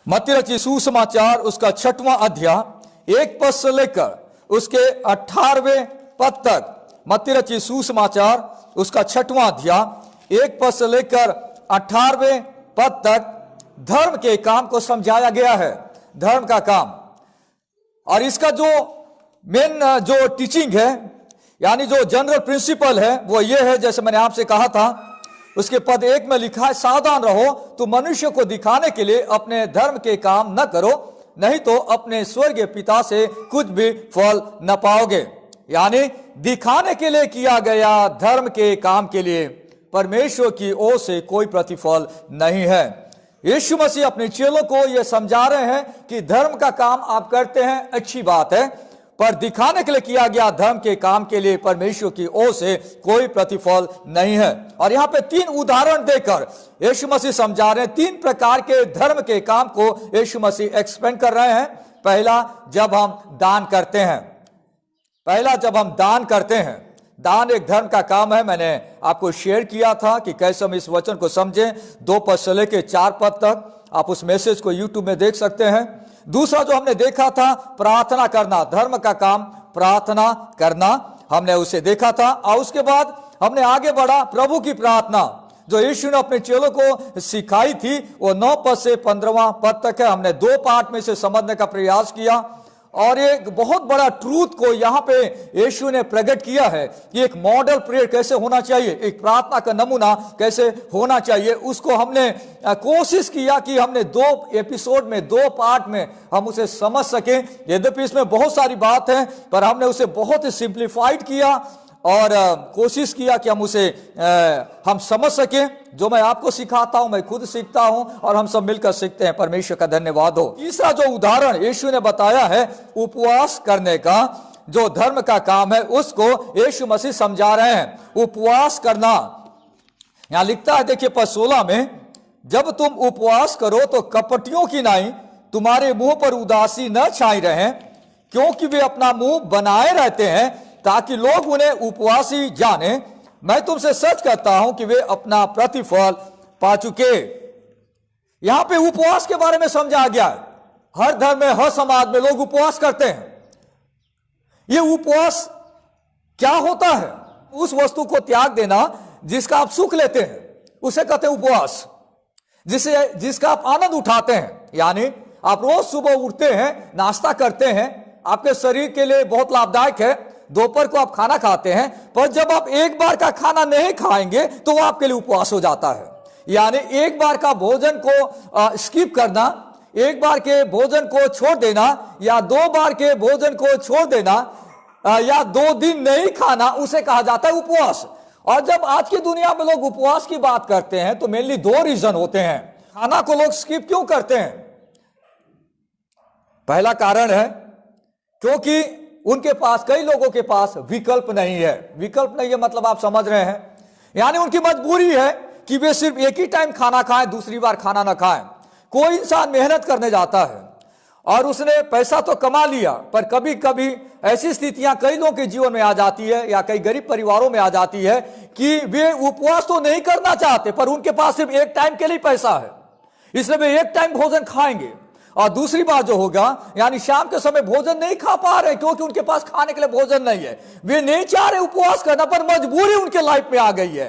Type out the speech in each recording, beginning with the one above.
मत्ती रचित सुसमाचार उसका 6वां अध्याय 1 पद से लेकर उसके 18वें पद तक। मत्ती रचित सुसमाचार उसका 6वां अध्याय 1 पद से लेकर 18वें पद तक धर्म के काम को समझाया गया है। धर्म का काम, और इसका जो मेन जो टीचिंग है, यानी जो जनरल प्रिंसिपल है, वो ये है, जैसे मैंने आपसे कहा था, उसके पद 1 में लिखा है, सावधान रहो, तो मनुष्य को दिखाने के लिए अपने धर्म के काम न करो, नहीं तो अपने स्वर्गीय पिता से कुछ भी फल न पाओगे। यानी दिखाने के लिए किया गया धर्म के काम के लिए परमेश्वर की ओर से कोई प्रतिफल नहीं है। यीशु मसीह अपने चेलों को यह समझा रहे हैं कि धर्म का काम आप करते हैं, अच्छी बात है, पर दिखाने के लिए किया गया धर्म के काम के लिए परमेश्वर की ओर से कोई प्रतिफल नहीं है। और यहां पे 3 उदाहरण देकर यीशु मसीह समझा रहे हैं। 3 प्रकार के धर्म के काम को यीशु मसीह एक्सप्लेन कर रहे हैं। पहला, जब हम दान करते हैं। दान एक धर्म का काम है। मैंने आपको शेयर किया था कि कैसे हम इस वचन को समझें। 2 पद से लेकर 4 पद तक आप उस मैसेज को यूट्यूब में देख सकते हैं। दूसरा जो हमने देखा था, प्रार्थना करना, धर्म का काम प्रार्थना करना, हमने उसे देखा था। और उसके बाद हमने आगे बढ़ा, प्रभु की प्रार्थना जो यीशु ने अपने चेलों को सिखाई थी, वो 9 पद से 15वां पद तक है। हमने 2 पार्ट में इसे समझने का प्रयास किया, और एक बहुत बड़ा ट्रूथ को यहाँ पे यीशु ने प्रकट किया है कि एक मॉडल प्रेयर कैसे होना चाहिए, एक प्रार्थना का नमूना कैसे होना चाहिए। उसको हमने कोशिश किया कि हमने 2 एपिसोड में, 2 पार्ट में हम उसे समझ सके। यद्यपि इसमें बहुत सारी बात है, पर हमने उसे बहुत ही सिंप्लीफाइड किया और कोशिश किया कि हम उसे हम समझ सके। जो मैं आपको सिखाता हूं, मैं खुद सीखता हूं, और हम सब मिलकर सीखते हैं। परमेश्वर का धन्यवाद हो। तीसरा जो उदाहरण यीशु ने बताया है, उपवास करने का, जो धर्म का काम है, उसको यीशु मसीह समझा रहे हैं। उपवास करना, यहां लिखता है, देखिए पद 16 में, जब तुम उपवास करो तो कपटियों की नाई तुम्हारे मुंह पर उदासी न छाई रहे, क्योंकि वे अपना मुंह बनाए रहते हैं ताकि लोग उन्हें उपवासी जाने। मैं तुमसे सच कहता हूं कि वे अपना प्रतिफल पा चुके। यहां पे उपवास के बारे में समझा गया है। हर धर्म में, हर समाज में लोग उपवास करते हैं। ये उपवास क्या होता है? उस वस्तु को त्याग देना जिसका आप सुख लेते हैं, उसे कहते हैं उपवास। जिसका आप आनंद उठाते हैं, यानी आप रोज सुबह उठते हैं, नाश्ता करते हैं, आपके शरीर के लिए बहुत लाभदायक है। दोपहर को आप खाना खाते हैं, पर जब आप एक बार का खाना नहीं खाएंगे तो वो आपके लिए उपवास हो जाता है। यानी एक बार का भोजन को स्किप करना, एक बार के भोजन को छोड़ देना, या 2 बार के भोजन को छोड़ देना, या 2 दिन नहीं खाना, उसे कहा जाता है उपवास। और जब आज की दुनिया में लोग उपवास की बात करते हैं तो मेनली 2 रीजन होते हैं। खाना को लोग स्किप क्यों करते हैं? पहला कारण है क्योंकि उनके पास, कई लोगों के पास विकल्प नहीं है। विकल्प नहीं है मतलब आप समझ रहे हैं, यानी उनकी मजबूरी है कि वे सिर्फ एक ही टाइम खाना खाएं, दूसरी बार खाना ना खाएं। कोई इंसान मेहनत करने जाता है और उसने पैसा तो कमा लिया, पर कभी कभी ऐसी स्थितियां कई लोगों के जीवन में आ जाती है, या कई गरीब परिवारों में आ जाती है कि वे उपवास तो नहीं करना चाहते, पर उनके पास सिर्फ एक टाइम के लिए पैसा है, इसलिए वे एक टाइम भोजन खाएंगे। और दूसरी बात जो होगा, यानी शाम के समय भोजन नहीं खा पा रहे क्योंकि उनके पास खाने के लिए भोजन नहीं है। वे नहीं चाह रहे उपवास करना, पर मजबूरी उनके लाइफ में आ गई है।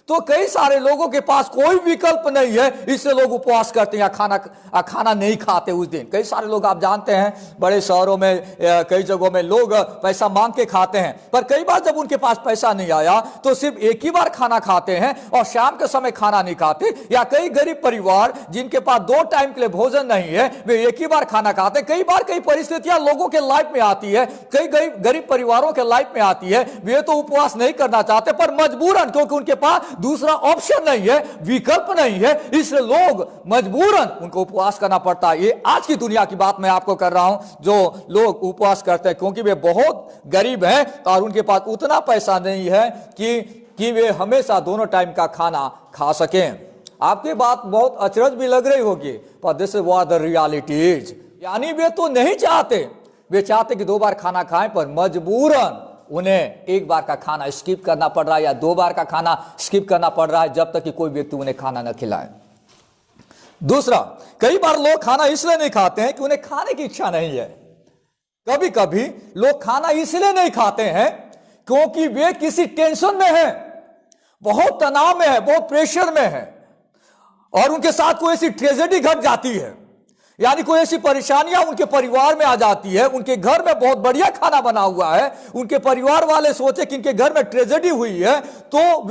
तो कई सारे लोगों के पास कोई विकल्प नहीं है, इससे लोग उपवास करते हैं या खाना नहीं खाते उस दिन। कई सारे लोग आप जानते हैं, बड़े शहरों में, कई जगहों में लोग पैसा मांग के खाते हैं, पर कई बार जब उनके पास पैसा नहीं आया तो सिर्फ एक ही बार खाना खाते हैं और शाम के समय खाना नहीं खाते। या कई गरीब परिवार जिनके पास 2 टाइम के लिए भोजन नहीं है, वे एक ही बार खाना खाते। कई बार कई परिस्थितियां लोगों के लाइफ में आती है, कई गरीब परिवारों के लाइफ में आती है, वे तो उपवास नहीं करना चाहते, पर मजबूरन, क्योंकि उनके पास दूसरा ऑप्शन नहीं है, विकल्प नहीं है, इसलिए लोग मजबूरन उनको उपवास करना पड़ता है। ये आज की दुनिया की बात मैं आपको कर रहा हूं, जो लोग उपवास करते हैं क्योंकि वे बहुत गरीब हैं और उनके पास उतना पैसा नहीं है कि वे हमेशा दोनों टाइम का खाना खा सकें। आपकी बात बहुत अचरज भी लग रही होगी, पर this is what the reality is. यानी वे तो नहीं चाहते, वे चाहते कि 2 बार खाना खाएं, पर मजबूरन उन्हें एक बार का खाना स्किप करना पड़ रहा है, या 2 बार का खाना स्किप करना पड़ रहा है, जब तक कि कोई व्यक्ति उन्हें खाना न खिलाए। दूसरा, कई बार लोग खाना इसलिए नहीं खाते हैं कि उन्हें खाने की इच्छा नहीं है। कभी कभी लोग खाना इसलिए नहीं खाते हैं क्योंकि वे किसी टेंशन में हैं, बहुत तनाव में है, बहुत प्रेशर में है, और उनके साथ कोई ऐसी ट्रेजेडी घट जाती है, यानी कोई ऐसी परेशानियां उनके परिवार में आ जाती है। उनके घर में बहुत बढ़िया खाना बना हुआ है, उनके परिवार वाले सोचे कि इनके घर में ट्रेजेडी हुई है, तो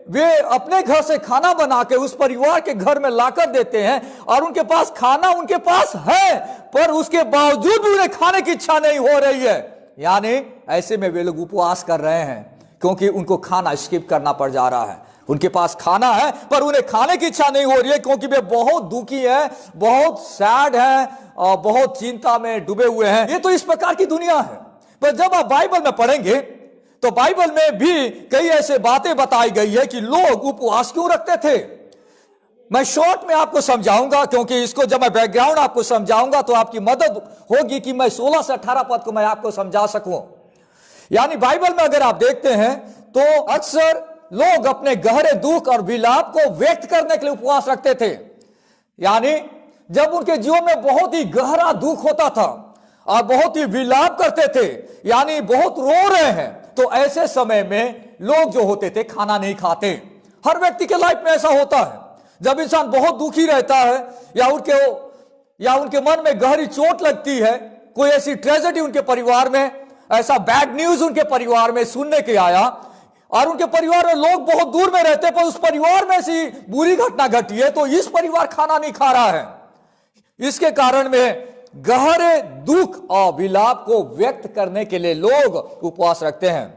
वे अपने घर से खाना बना के उस परिवार के घर में लाकर देते हैं, और उनके पास खाना उनके पास है, पर उसके बावजूद भी उन्हें खाने की इच्छा नहीं हो रही है। यानी ऐसे में वे लोग उपवास कर रहे हैं क्योंकि उनको खाना स्किप करना पड़ जा रहा है। उनके पास खाना है पर उन्हें खाने की इच्छा नहीं हो रही है क्योंकि वे बहुत दुखी है, बहुत सैड है और बहुत चिंता में डूबे हुए हैं। ये तो इस प्रकार की दुनिया है। पर जब आप बाइबल में पढ़ेंगे तो बाइबल में भी कई ऐसे बातें बताई गई है कि लोग उपवास क्यों रखते थे। मैं शॉर्ट में आपको समझाऊंगा, क्योंकि इसको जब मैं बैकग्राउंड आपको समझाऊंगा तो आपकी मदद होगी कि मैं 16 से 18 पद को मैं आपको समझा सकूं। यानी बाइबल में अगर आप देखते हैं तो अक्सर लोग अपने गहरे दुख और विलाप को व्यक्त करने के लिए उपवास रखते थे। यानी जब उनके जीवन में बहुत ही गहरा दुख होता था और बहुत ही विलाप करते थे, यानी बहुत रो रहे हैं, तो ऐसे समय में लोग जो होते थे खाना नहीं खाते। हर व्यक्ति के लाइफ में ऐसा होता है। जब इंसान बहुत दुखी रहता है या उनके मन में गहरी चोट लगती है, कोई ऐसी ट्रेजेडी उनके परिवार में, ऐसा बैड न्यूज उनके परिवार में सुनने के आया और उनके परिवार में लोग बहुत दूर में रहते पर उस परिवार में ऐसी बुरी घटना घटी है, तो इस परिवार खाना नहीं खा रहा है। इसके कारण में गहरे दुख और विलाप को व्यक्त करने के लिए लोग उपवास रखते हैं।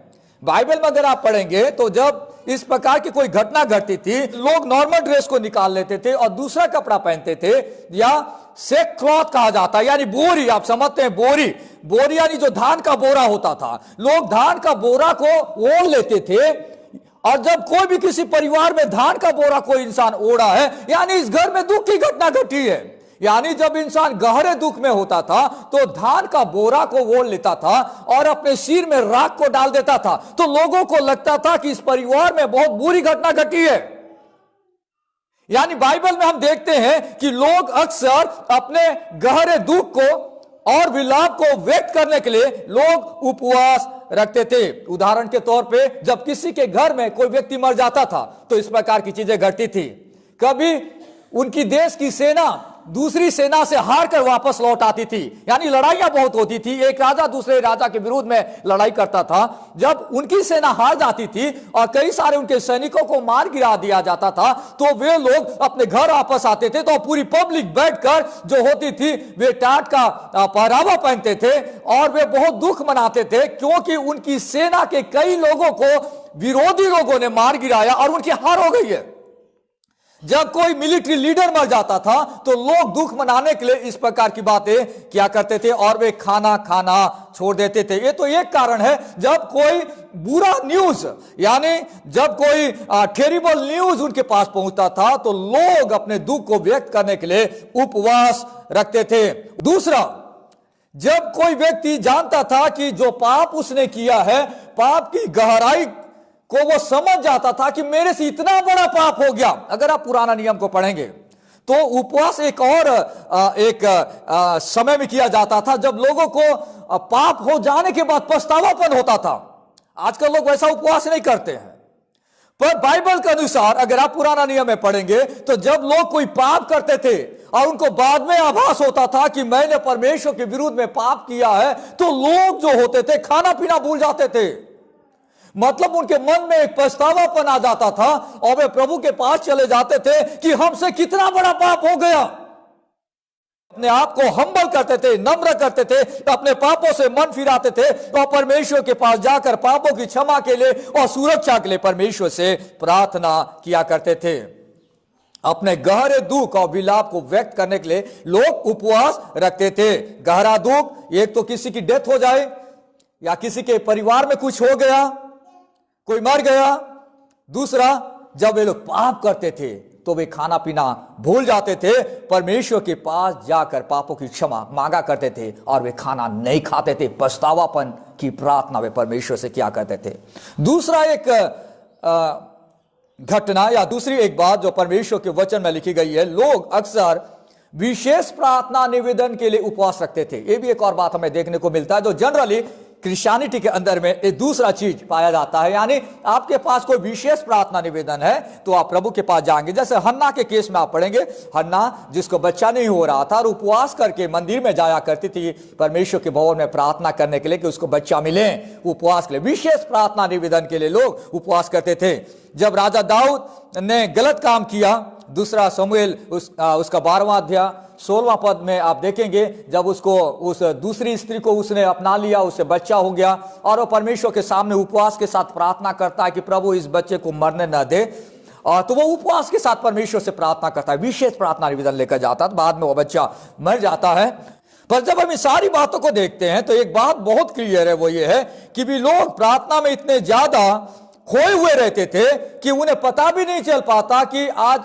बाइबल में अगर आप पढ़ेंगे तो जब इस प्रकार की कोई घटना घटती थी, लोग नॉर्मल ड्रेस को निकाल लेते थे और दूसरा कपड़ा पहनते थे, या सेक क्लॉथ कहा जाता है, यानी बोरी। आप समझते हैं, बोरी यानी जो धान का बोरा होता था। लोग धान का बोरा को ओढ़ लेते थे, और जब कोई भी किसी परिवार में धान का बोरा कोई इंसान ओढ़ा है, यानी इस घर में दुख की घटना घटी है। यानी जब इंसान गहरे दुख में होता था तो धान का बोरा को ओढ़ लेता था और अपने सिर में राख को डाल देता था, तो लोगों को लगता था कि इस परिवार में बहुत बुरी घटना घटी है। यानी बाइबल में हम देखते हैं कि लोग अक्सर अपने गहरे दुख को और विलाप को व्यक्त करने के लिए लोग उपवास रखते थे। उदाहरण के तौर पे जब किसी के घर में कोई व्यक्ति मर जाता था तो इस प्रकार की चीजें घटती थी। कभी उनकी देश की सेना दूसरी सेना से हार कर वापस लौट आती थी, यानी लड़ाइयां बहुत होती थी। एक राजा दूसरे राजा के विरुद्ध में लड़ाई करता था। जब उनकी सेना हार जाती थी और कई सारे उनके सैनिकों को मार गिरा दिया जाता था, तो वे लोग अपने घर वापस आते थे, तो पूरी पब्लिक बैठकर जो होती थी वे टाट का पहरावा पहनते थे और वे बहुत दुख मनाते थे, क्योंकि उनकी सेना के कई लोगों को विरोधी लोगों ने मार गिराया और उनकी हार हो गई है। जब कोई मिलिट्री लीडर मर जाता था तो लोग दुख मनाने के लिए इस प्रकार की बातें किया करते थे और वे खाना छोड़ देते थे। ये तो एक कारण है। जब कोई बुरा न्यूज, यानी जब कोई टेरिबल न्यूज उनके पास पहुंचता था तो लोग अपने दुख को व्यक्त करने के लिए उपवास रखते थे। दूसरा, जब कोई व्यक्ति जानता था कि जो पाप उसने किया है, पाप की गहराई को वो समझ जाता था कि मेरे से इतना बड़ा पाप हो गया। अगर आप पुराना नियम को पढ़ेंगे तो उपवास एक समय में किया जाता था जब लोगों को पाप हो जाने के बाद पछतावापन होता था। आजकल लोग वैसा उपवास नहीं करते हैं, पर बाइबल के अनुसार अगर आप पुराना नियम में पढ़ेंगे तो जब लोग कोई पाप करते थे और उनको बाद में आभास होता था कि मैंने परमेश्वर के विरुद्ध में पाप किया है, तो लोग जो होते थे खाना पीना भूल जाते थे। मतलब उनके मन में एक पछतावापन आ जाता था और वे प्रभु के पास चले जाते थे कि हमसे कितना बड़ा पाप हो गया। अपने आप को हम्बल करते थे, नम्र करते थे, अपने पापों से मन फिराते थे और परमेश्वर के पास जाकर पापों की क्षमा के लिए और सुरक्षा के लिए परमेश्वर से प्रार्थना किया करते थे। अपने गहरे दुख और विलाप को व्यक्त करने के लिए लोग उपवास रखते थे। गहरा दुख, एक तो किसी की डेथ हो जाए या किसी के परिवार में कुछ हो गया, कोई मर गया। दूसरा, जब वे लोग पाप करते थे तो वे खाना पीना भूल जाते थे, परमेश्वर के पास जाकर पापों की क्षमा मांगा करते थे और वे खाना नहीं खाते थे। पछतावापन की प्रार्थना वे परमेश्वर से किया करते थे। दूसरा एक घटना या दूसरी एक बात जो परमेश्वर के वचन में लिखी गई है, लोग अक्सर विशेष प्रार्थना निवेदन के लिए उपवास रखते थे। ये भी एक और बात हमें देखने को मिलता है जो जनरली क्रिश्चियनिटी के अंदर में एक दूसरा चीज पाया जाता है, यानी आपके पास कोई विशेष प्रार्थना निवेदन है तो आप प्रभु के पास जाएंगे। जैसे हन्ना के केस में आप पढ़ेंगे, हन्ना जिसको बच्चा नहीं हो रहा था और उपवास करके मंदिर में जाया करती थी परमेश्वर के भवन में प्रार्थना करने के लिए कि उसको बच्चा मिले, उपवास के लिए, विशेष प्रार्थना निवेदन के लिए लोग उपवास करते थे। जब राजा दाऊद ने गलत काम किया, दूसरा शमूएल उसका 12वां अध्याय 16वां पद में आप देखेंगे, जब उसको उस दूसरी स्त्री को उसने अपना लिया, उससे बच्चा हो गया और वो परमेश्वर के सामने उपवास के साथ प्रार्थना करता है कि प्रभु इस बच्चे को मरने न दे, तो वो उपवास के साथ परमेश्वर से प्रार्थना करता है, विशेष प्रार्थना निवेदन लेकर जाता है, बाद में वो बच्चा मर जाता है। पर जब हम इस सारी बातों को देखते हैं तो एक बात बहुत क्लियर है, वो ये है कि भी लोग प्रार्थना में इतने ज्यादा खोए हुए रहते थे कि उन्हें पता भी नहीं चल पाता कि आज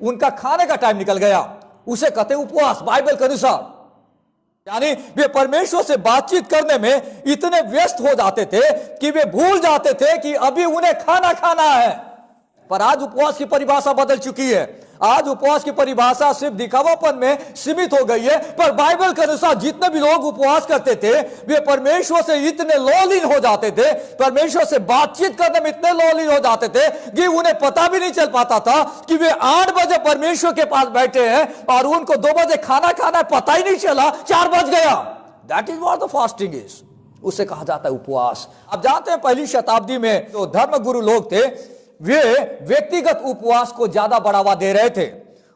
उनका खाने का टाइम निकल गया। उसे कहते उपवास बाइबल के अनुसार, यानी वे परमेश्वर से बातचीत करने में इतने व्यस्त हो जाते थे कि वे भूल जाते थे कि अभी उन्हें खाना खाना है। पर आज उपवास की परिभाषा बदल चुकी है। आज उपवास की परिभाषा सिर्फ दिखावापन में सीमित हो गई है, पर बाइबल के अनुसार जितने भी लोग उपवास करते थे वे परमेश्वर से इतने लौलीन हो जाते थे, परमेश्वर से बातचीत करने में इतने लौलीन हो जाते थे कि उन्हें पता भी नहीं चल पाता था कि वे 8 बजे परमेश्वर के पास बैठे हैं और उनको 2 बजे खाना खाना है, पता ही नहीं चला 4 बज गया। That is what the fasting is. उसे कहा जाता है उपवास। आप जानते हैं पहली शताब्दी में जो धर्म गुरु लोग थे वे व्यक्तिगत उपवास को ज्यादा बढ़ावा दे रहे थे,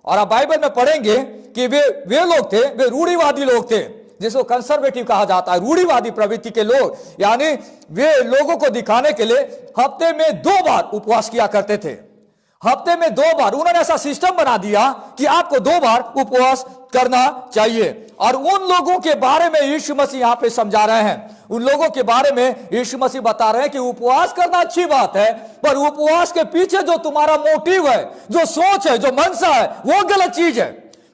और आप बाइबल में पढ़ेंगे कि वे लोग थे, वे रूढ़िवादी लोग थे, जिसको कंजर्वेटिव कहा जाता है, रूढ़िवादी प्रवृत्ति के लोग, यानी वे लोगों को दिखाने के लिए हफ्ते में 2 बार उपवास किया करते थे। हफ्ते में 2 बार उन्होंने ऐसा सिस्टम बना दिया कि आपको 2 बार उपवास करना चाहिए। और उन लोगों के बारे में यीशु मसीह यहां पे समझा रहे हैं, उन लोगों के बारे में यीशु मसीह बता रहे हैं कि उपवास करना अच्छी बात है, पर उपवास के पीछे जो तुम्हारा मोटिव है, जो सोच है, जो मनसा है, वो गलत चीज है।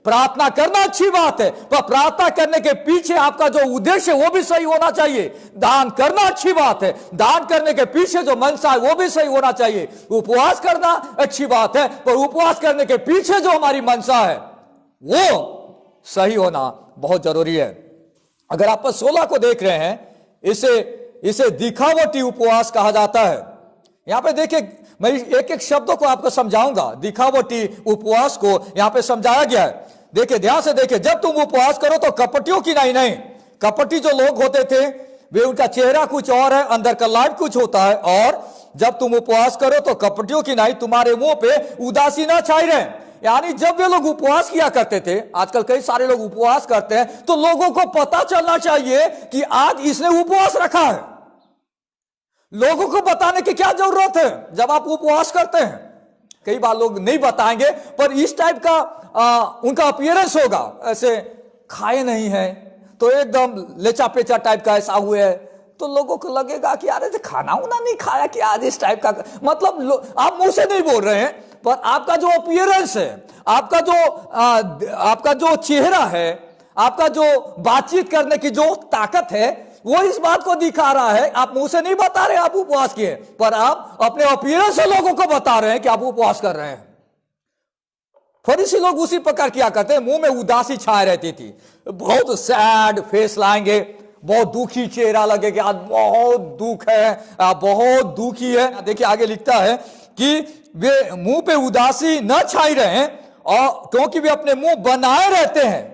प्रार्थना करना अच्छी बात है, पर प्रार्थना करने के पीछे आपका जो उद्देश्य है वो भी सही होना चाहिए। दान करना अच्छी बात है, दान करने के पीछे जो मनसा है वो भी सही होना चाहिए। उपवास करना अच्छी बात है, पर उपवास करने के पीछे जो हमारी मनसा है वो सही होना बहुत जरूरी है। अगर आप 16 को देख रहे हैं, इसे दिखावटी उपवास कहा जाता है। यहां पे देखिए, मैं एक एक शब्दों को आपको समझाऊंगा। दिखावटी उपवास को यहां पे समझाया गया है। देखिए, ध्यान से देखिए, जब तुम उपवास करो तो कपटियों की नहीं। कपटी जो लोग होते थे वे, उनका चेहरा कुछ और है, अंदर का लाइफ कुछ होता है। और जब तुम उपवास करो तो कपटियों की नहीं, तुम्हारे मुंह पे उदासी ना छाई रहे। यानी जब वे लोग उपवास किया करते थे, आजकल कई सारे लोग उपवास करते हैं, तो लोगों को पता चलना चाहिए कि आज इसने उपवास रखा है। लोगों को बताने की क्या जरूरत है जब आप उपवास करते हैं? कई बार लोग नहीं बताएंगे, पर इस टाइप का उनका अपीयरेंस होगा, ऐसे खाए नहीं है तो एकदम लेचा पेचा टाइप का ऐसा हुए है, तो लोगों को लगेगा कि यार ऐसे खाना उना नहीं खाया कि आज इस टाइप का, मतलब आप मुंह से नहीं बोल रहे हैं, पर आपका जो अपीयरेंस है, आपका जो चेहरा है, आपका जो बातचीत करने की जो ताकत है, वो इस बात को दिखा रहा है। आप मुंह से नहीं बता रहे आप उपवास किए, पर आप अपने अपीयरेंस से लोगों को बता रहे हैं कि आप उपवास कर रहे हैं। फरीसी लोग उसी प्रकार किया करते हैं, मुंह में उदासी छाए रहती थी, बहुत सैड फेस लाएंगे, बहुत दुखी चेहरा लगेगा, आज बहुत दुख है, बहुत दुखी है। देखिए आगे लिखता है कि वे मुंह पे उदासी न छाई रहे, और क्योंकि वे अपने मुंह बनाए रहते हैं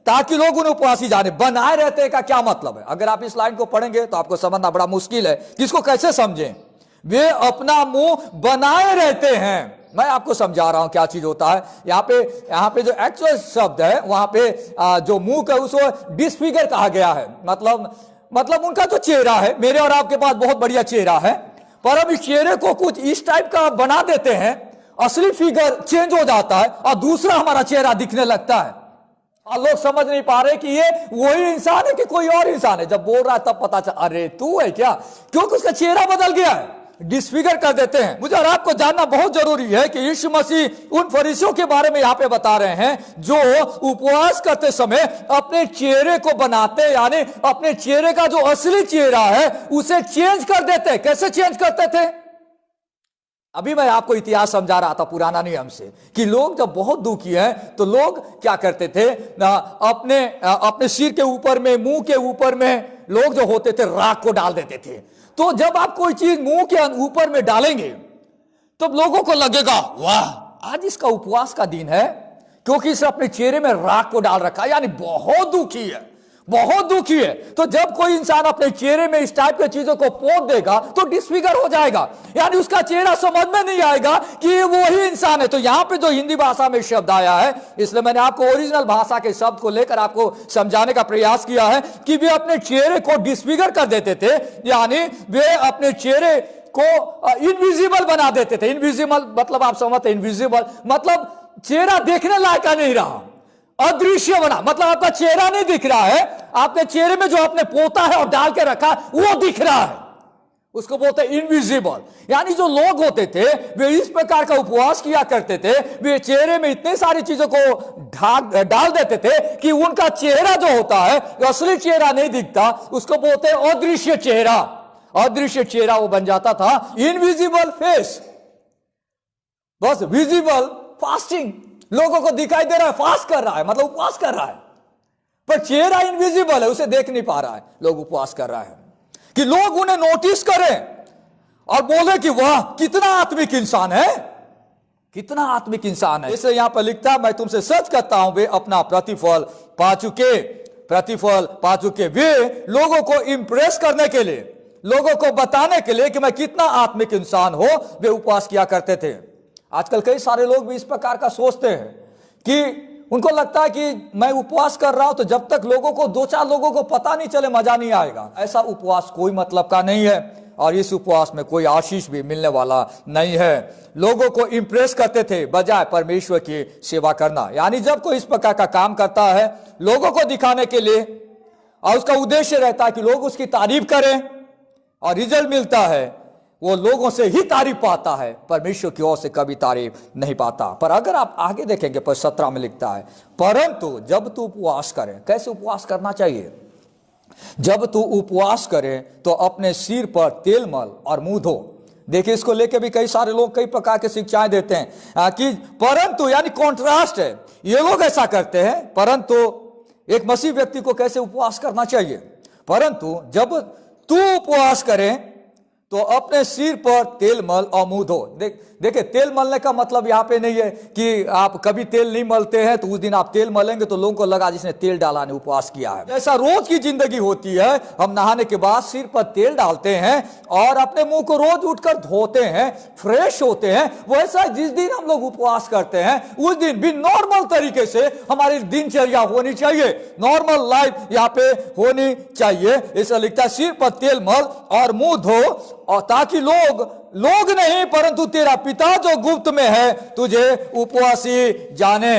ताकि लोग उन्हें उपवासी जाने। बनाए रहते हैं का क्या मतलब है? अगर आप इस लाइन को पढ़ेंगे तो आपको समझना बड़ा मुश्किल है कि इसको कैसे समझें। वे अपना मुंह बनाए रहते हैं। मैं आपको समझा रहा हूं क्या चीज होता है। यहाँ पे जो एक्चुअल शब्द है, वहां पे जो मुंह का उसको डिसफिगर कहा गया है। मतलब उनका जो चेहरा है, मेरे और आपके पास बहुत बढ़िया चेहरा है, पर अब इस चेहरे को कुछ इस टाइप का बना देते हैं, असली फिगर चेंज हो जाता है और दूसरा हमारा चेहरा दिखने लगता है। और लोग समझ नहीं पा रहे कि ये वही इंसान है कि कोई और इंसान है। जब बोल रहा है तब पता चला, अरे तू है क्या, क्योंकि उसका चेहरा बदल गया है, डिसफिगर कर देते हैं। मुझे और आपको जानना बहुत जरूरी है कि यीशु मसीह उन फरीसियों के बारे में यहां पे बता रहे हैं जो उपवास करते समय अपने चेहरे को बनाते, यानी अपने चेहरे का जो असली चेहरा है उसे चेंज कर देते। कैसे चेंज करते थे? अभी मैं आपको इतिहास समझा रहा था पुराना नियम से कि लोग जब बहुत दुखी हैं तो लोग क्या करते थे, अपने सिर के ऊपर में, मुंह के ऊपर में लोग जो होते थे राख को डाल देते थे। तो जब आप कोई चीज मुंह के ऊपर में डालेंगे तो लोगों को लगेगा वाह आज इसका उपवास का दिन है, क्योंकि इसने अपने चेहरे में राख को डाल रखा है, यानी बहुत दुखी है, बहुत दुखी है। तो जब कोई इंसान अपने चेहरे में इस टाइप की चीजों को पोत देगा तो डिसफिगर हो जाएगा, यानी उसका चेहरा समझ में नहीं आएगा कि ये वही इंसान है। तो यहां पे जो हिंदी भाषा में शब्द आया है, इसलिए मैंने आपको ओरिजिनल भाषा के शब्द को लेकर आपको समझाने का प्रयास किया है कि वे अपने चेहरे को डिसफिगर कर देते थे, यानी वे अपने चेहरे को इनविजिबल बना देते थे। इनविजिबल मतलब आप समझते, इनविजिबल मतलब चेहरा देखने लायक नहीं रहा, अदृश्य बना, मतलब आपका चेहरा नहीं दिख रहा है, आपके चेहरे में जो आपने पोता है और डाल के रखा वो दिख रहा है, उसको बोलते हैं इनविजिबल। यानी जो लोग होते थे वे इस प्रकार का उपवास किया करते थे, वे चेहरे में इतने सारी चीजों को डाल देते थे कि उनका चेहरा जो होता है, असली चेहरा नहीं दिखता, उसको बोलते हैं अदृश्य चेहरा। अदृश्य चेहरा वो बन जाता था, इनविजिबल फेस, बस विजिबल फास्टिंग, लोगों को दिखाई दे रहा है फास्ट कर रहा है, मतलब उपवास कर रहा है, पर चेहरा इनविजिबल है, उसे देख नहीं पा रहा है। लोग उपवास कर रहा है कि लोग उन्हें नोटिस करें और बोले कि वाह कितना आत्मिक इंसान है, कितना आत्मिक इंसान है। इसलिए यहां पर लिखता है, मैं तुमसे सच कहता हूं वे अपना प्रतिफल पा चुके। वे लोगों को इंप्रेस करने के लिए, लोगों को बताने के लिए कि मैं कितना आत्मिक इंसान हो, वे उपवास किया करते थे। आजकल कई सारे लोग भी इस प्रकार का सोचते हैं कि उनको लगता है कि मैं उपवास कर रहा हूं तो जब तक लोगों को, दो चार लोगों को पता नहीं चले मजा नहीं आएगा। ऐसा उपवास कोई मतलब का नहीं है और इस उपवास में कोई आशीष भी मिलने वाला नहीं है। लोगों को इंप्रेस करते थे बजाय परमेश्वर की सेवा करना। यानी जब कोई इस प्रकार का काम करता है लोगों को दिखाने के लिए और उसका उद्देश्य रहता है कि लोग उसकी तारीफ करें और रिजल्ट मिलता है, वो लोगों से ही तारीफ पाता है, परमेश्वर की ओर से कभी तारीफ नहीं पाता। पर अगर आप आगे देखेंगे पद 17 में लिखता है, परंतु जब तू उपवास करे, कैसे उपवास करना चाहिए, जब तू उपवास करे तो अपने सिर पर तेल मल और मुंह धो। देखिए इसको लेके भी कई सारे लोग कई प्रकार की शिक्षाएं देते हैं कि परंतु यानी कॉन्ट्रास्ट है, ये लोग ऐसा करते हैं, परंतु एक मसीह व्यक्ति को कैसे उपवास करना चाहिए, परंतु जब तू उपवास करें तो अपने सिर पर तेल मल और मुंह धो। देखिए तेल मलने का मतलब यहाँ पे नहीं है कि आप कभी तेल नहीं मलते हैं तो उस दिन आप तेल मलेंगे तो लोगों को लगा जिसने तेल डाला ने उपवास किया है। ऐसा रोज की जिंदगी होती है, हम नहाने के बाद सिर पर तेल डालते हैं और अपने मुंह को रोज उठकर धोते हैं, फ्रेश होते हैं। वैसा जिस दिन हम लोग उपवास करते हैं उस दिन भी नॉर्मल तरीके से हमारी दिनचर्या होनी चाहिए, नॉर्मल लाइफ यहाँ पे होनी चाहिए। इसलिए लिखता है सिर पर तेल मल और मुंह धो, और ताकि लोग नहीं परंतु तेरा पिता जो गुप्त में है तुझे उपवासी जाने।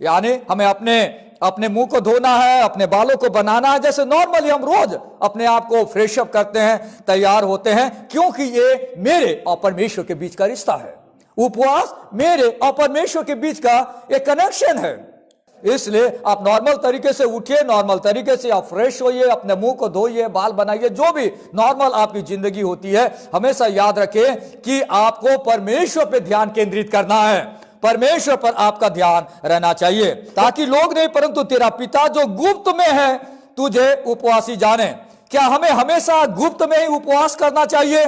यानी हमें अपने मुंह को धोना है, अपने बालों को बनाना है, जैसे नॉर्मली हम रोज अपने आप को फ्रेश अप करते हैं, तैयार होते हैं, क्योंकि ये मेरे और परमेश्वर के बीच का रिश्ता है। उपवास मेरे और परमेश्वर के बीच का एक कनेक्शन है। इसलिए आप नॉर्मल तरीके से उठिए, नॉर्मल तरीके से आप फ्रेश होइए, अपने मुंह को धोइए, बाल बनाइए, जो भी नॉर्मल आपकी जिंदगी होती है। हमेशा याद रखें कि आपको परमेश्वर पे ध्यान केंद्रित करना है, परमेश्वर पर आपका ध्यान रहना चाहिए, ताकि लोग नहीं परंतु तेरा पिता जो गुप्त में है तुझे उपवासी जाने। क्या हमें हमेशा गुप्त में ही उपवास करना चाहिए?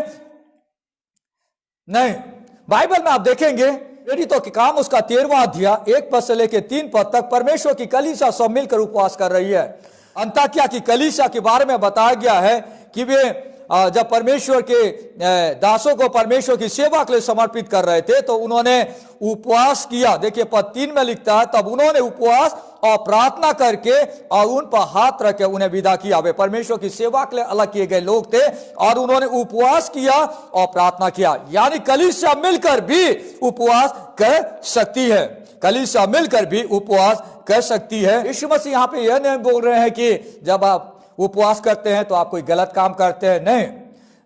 नहीं। बाइबल में आप देखेंगे प्रेरितों के काम उसका 13वां अध्याय 1 पद से लेकर 3 पद तक परमेश्वर की कलीसिया सब मिलकर उपवास कर रही है। अंताकिया की कलीसिया के बारे में बताया गया है कि वे जब परमेश्वर के दासों को परमेश्वर की सेवा के लिए समर्पित कर रहे थे तो उन्होंने उपवास किया। देखिए पद 3 में लिखता है, तब उन्होंने उपवास और प्रार्थना करके और उन पर हाथ रख के उन्हें विदा किया। वे परमेश्वर की सेवा के लिए अलग किए गए लोग थे और उन्होंने उपवास किया और प्रार्थना किया। यानी कलीसिया मिलकर भी उपवास कर सकती है, कलीसिया मिलकर भी उपवास कर सकती है। यीशु मसीह यहाँ पे यह नहीं बोल रहे हैं कि जब आप उपवास करते हैं तो आप कोई गलत काम करते हैं, नहीं।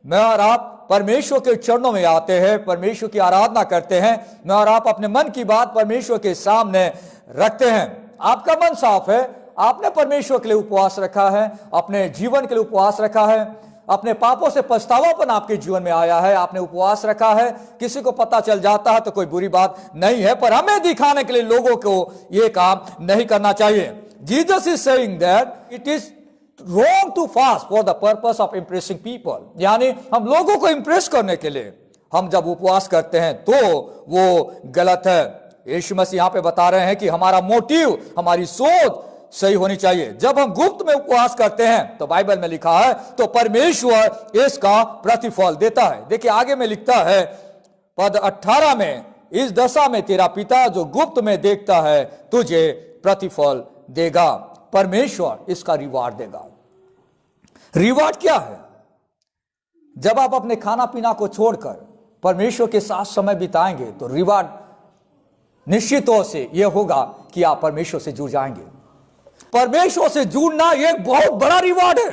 मैं और आप परमेश्वर के चरणों में आते हैं, परमेश्वर की आराधना करते हैं, मैं और आप अपने मन की बात परमेश्वर के सामने रखते हैं। आपका मन साफ है, आपने परमेश्वर के लिए उपवास रखा है, अपने जीवन के लिए उपवास रखा है, अपने पापों से पछतावापन आपके जीवन में आया है, आपने उपवास रखा है, किसी को पता चल जाता है तो कोई बुरी बात नहीं है, पर हमें दिखाने के लिए लोगों को यह काम नहीं करना चाहिए। Jesus is saying that it is wrong to fast for the purpose of impressing people, यानी हम लोगों को इंप्रेस करने के लिए हम जब उपवास करते हैं तो वो गलत है। यीशु मसीह यहां पे बता रहे हैं कि हमारा मोटिव, हमारी सोच सही होनी चाहिए। जब हम गुप्त में उपवास करते हैं तो बाइबल में लिखा है तो परमेश्वर इसका प्रतिफल देता है। देखिए आगे में लिखता है पद 18 में, इस दशा में तेरा पिता जो गुप्त में देखता है तुझे प्रतिफल देगा। परमेश्वर इसका रिवार्ड देगा। रिवार्ड क्या है? जब आप अपने खाना पीना को छोड़कर परमेश्वर के साथ समय बिताएंगे तो रिवार्ड निश्चित तौर से यह होगा कि आप परमेश्वर से जुड़ जाएंगे। परमेश्वर से जुड़ना एक बहुत बड़ा रिवार्ड है।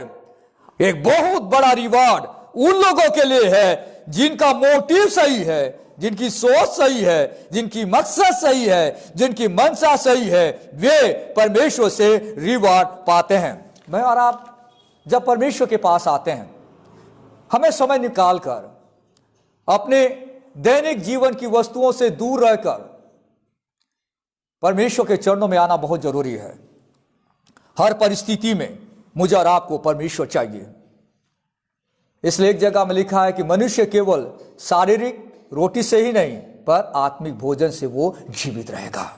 एक बहुत बड़ा रिवार्ड उन लोगों के लिए है जिनका मोटिव सही है, जिनकी सोच सही है, जिनकी मकसद सही है, जिनकी मंशा सही है, वे परमेश्वर से रिवार्ड पाते हैं। मैं और आप जब परमेश्वर के पास आते हैं, हमें समय निकालकर अपने दैनिक जीवन की वस्तुओं से दूर रहकर परमेश्वर के चरणों में आना बहुत जरूरी है। हर परिस्थिति में मुझे और आपको परमेश्वर चाहिए। इसलिए एक जगह में लिखा है कि मनुष्य केवल शारीरिक रोटी से ही नहीं पर आत्मिक भोजन से वो जीवित रहेगा।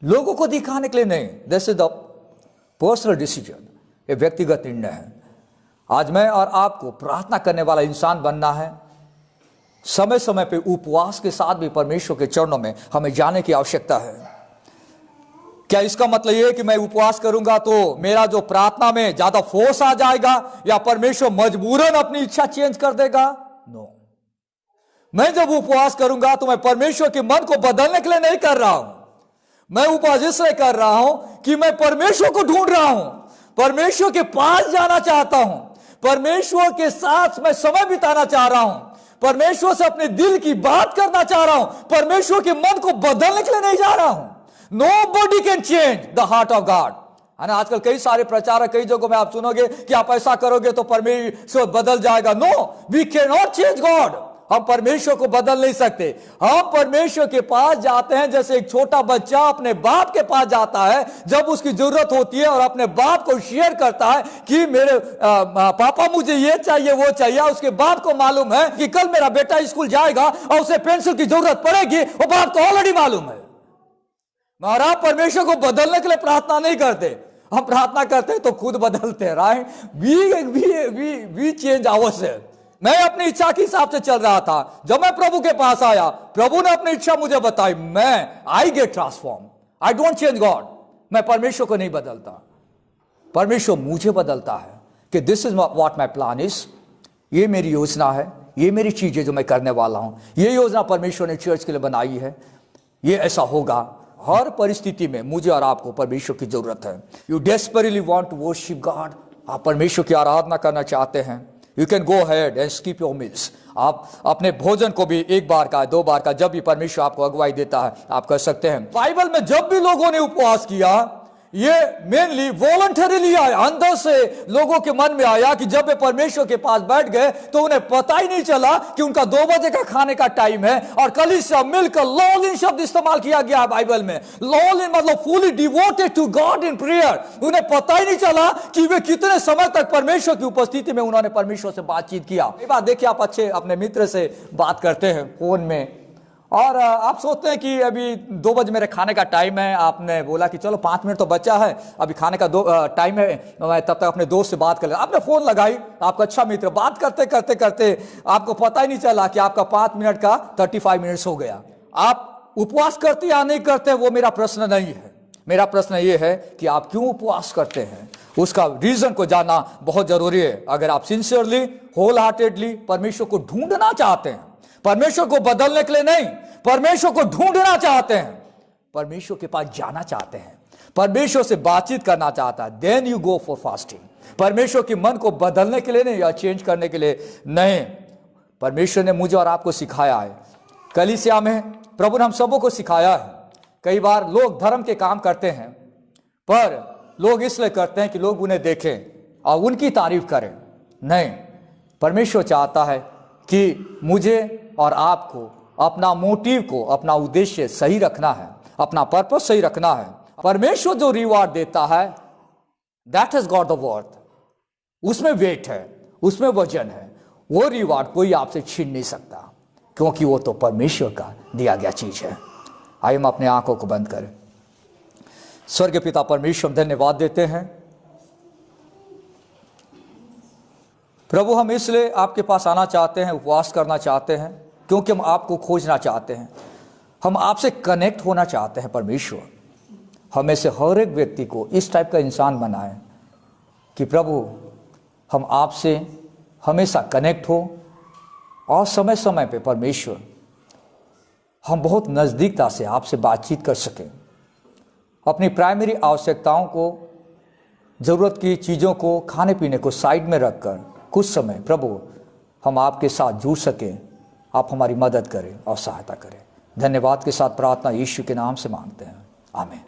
लोगों को दिखाने के लिए नहीं, this is the personal decision, ये व्यक्तिगत निर्णय है। आज मैं और आपको प्रार्थना करने वाला इंसान बनना है। समय समय पे उपवास के साथ भी परमेश्वर के चरणों में हमें जाने की आवश्यकता है। क्या इसका मतलब यह है कि मैं उपवास करूंगा तो मेरा जो प्रार्थना में ज्यादा फोर्स आ जाएगा या परमेश्वर मजबूरन अपनी इच्छा चेंज कर देगा? नो। मैं जब उपवास करूंगा तो मैं परमेश्वर के मन को बदलने के लिए नहीं कर रहा हूं। मैं उपवास इसलिए कर रहा हूं कि मैं परमेश्वर को ढूंढ रहा हूं, परमेश्वर के पास जाना चाहता हूं, परमेश्वर के साथ मैं समय बिताना चाह रहा हूं, परमेश्वर से अपने दिल की बात करना चाह रहा हूं, परमेश्वर के मन को बदलने के लिए नहीं जा रहा हूं। Nobody can change the heart of God। है ना, आजकल कई सारे प्रचारक, कई जगहों में आप सुनोगे कि आप ऐसा करोगे तो परमेश्वर बदल जाएगा। No, we can not change God. हम परमेश्वर को बदल नहीं सकते। हम परमेश्वर के पास जाते हैं जैसे एक छोटा बच्चा अपने बाप के पास जाता है जब उसकी जरूरत होती है और अपने बाप को शेयर करता है कि मेरे पापा मुझे ये चाहिए वो चाहिए। उसके बाप को मालूम है कि कल मेरा बेटा स्कूल जाएगा और उसे पेंसिल की जरूरत पड़ेगी, वो बाप को ऑलरेडी मालूम है। महाराज परमेश्वर को बदलने के लिए प्रार्थना नहीं करते, हम प्रार्थना करते हैं तो खुद बदलते हैं। Right, we change ourselves. मैं अपनी इच्छा के हिसाब से चल रहा था, जब मैं प्रभु के पास आया, प्रभु ने अपनी इच्छा मुझे बताई, I get transform. I don't change God. मैं परमेश्वर को नहीं बदलता, परमेश्वर मुझे बदलता है कि this is what my plan is. ये मेरी योजना है, ये मेरी चीजें जो मैं करने वाला हूं, ये योजना परमेश्वर ने चर्च के लिए बनाई है, ये ऐसा होगा। हर परिस्थिति में मुझे और आपको परमेश्वर की जरूरत है। You desperately want to worship God. आप परमेश्वर की आराधना करना चाहते हैं, you can go ahead and skip your meals. आप अपने भोजन को भी एक बार का, दो बार का, जब भी परमेश्वर आपको अगुवाई देता है आप कर सकते हैं। बाइबल में जब भी लोगों ने उपवास किया, ये मेनली वॉलंटरीली आया, अंदर से लोगों के मन में आया कि जब वे परमेश्वर के पास बैठ गए तो उन्हें पता ही नहीं चला कि उनका 2 बजे का खाने का टाइम है। और कलीसिया मिलकर लॉलिन शब्द इस्तेमाल किया गया है बाइबल में। लॉलिन मतलब fully devoted to God in prayer. उन्हें पता ही नहीं चला कि वे कितने समय तक परमेश्वर की उपस्थिति में उन्होंने परमेश्वर से बातचीत किया। एक बात देखिए, आप अच्छे अपने मित्र से बात करते हैं फोन में और आप सोचते हैं कि अभी 2 बजे मेरे खाने का टाइम है। आपने बोला कि चलो 5 मिनट तो बचा है, अभी खाने का टाइम है, मैं तब तक अपने दोस्त से बात कर ले। आपने फोन लगाई, आपका अच्छा मित्र, बात करते करते करते आपको पता ही नहीं चला कि आपका 5 मिनट का 35 मिनट्स हो गया। आप उपवास करते या नहीं करते वो मेरा प्रश्न नहीं है। मेरा प्रश्न ये है कि आप क्यों उपवास करते हैं, उसका रीजन को जानना बहुत जरूरी है। अगर आप सिंसियरली, होल हार्टेडली परमेश्वर को ढूंढना चाहते हैं, परमेश्वर को बदलने के लिए नहीं, परमेश्वर को ढूंढना चाहते हैं, परमेश्वर के पास जाना चाहते हैं, परमेश्वर से बातचीत करना चाहता है, then you go for fasting. परमेश्वर के मन को बदलने के लिए नहीं या चेंज करने के लिए नहीं। परमेश्वर ने मुझे और आपको सिखाया है, कलीसिया में प्रभु ने हम सबों को सिखाया है। कई बार लोग धर्म के काम करते हैं पर लोग इसलिए करते हैं कि लोग उन्हें देखें और उनकी तारीफ करें। नहीं, परमेश्वर चाहता है कि मुझे और आपको अपना मोटिव को, अपना उद्देश्य सही रखना है, अपना पर्पस सही रखना है। परमेश्वर जो रिवार्ड देता है, that is God the worth, उसमें वेट है, उसमें वजन है। वो रिवार्ड कोई आपसे छीन नहीं सकता, क्योंकि वो तो परमेश्वर का दिया गया चीज है। आइए हम अपने आंखों को बंद करें। स्वर्गीय पिता परमेश्वर, धन्यवाद देते हैं प्रभु। हम इसलिए आपके पास आना चाहते हैं, उपवास करना चाहते हैं, क्योंकि हम आपको खोजना चाहते हैं, हम आपसे कनेक्ट होना चाहते हैं। परमेश्वर, हमें से हर एक व्यक्ति को इस टाइप का इंसान बनाए कि प्रभु हम आपसे हमेशा कनेक्ट हो, और समय समय पे परमेश्वर हम बहुत नज़दीकता से आपसे बातचीत कर सकें। अपनी प्राइमरी आवश्यकताओं को, ज़रूरत की चीज़ों को, खाने पीने को साइड में रखकर कुछ समय प्रभु हम आपके साथ जुड़ सकें। आप हमारी मदद करें और सहायता करें। धन्यवाद के साथ प्रार्थना यीशु के नाम से मांगते हैं, आमीन।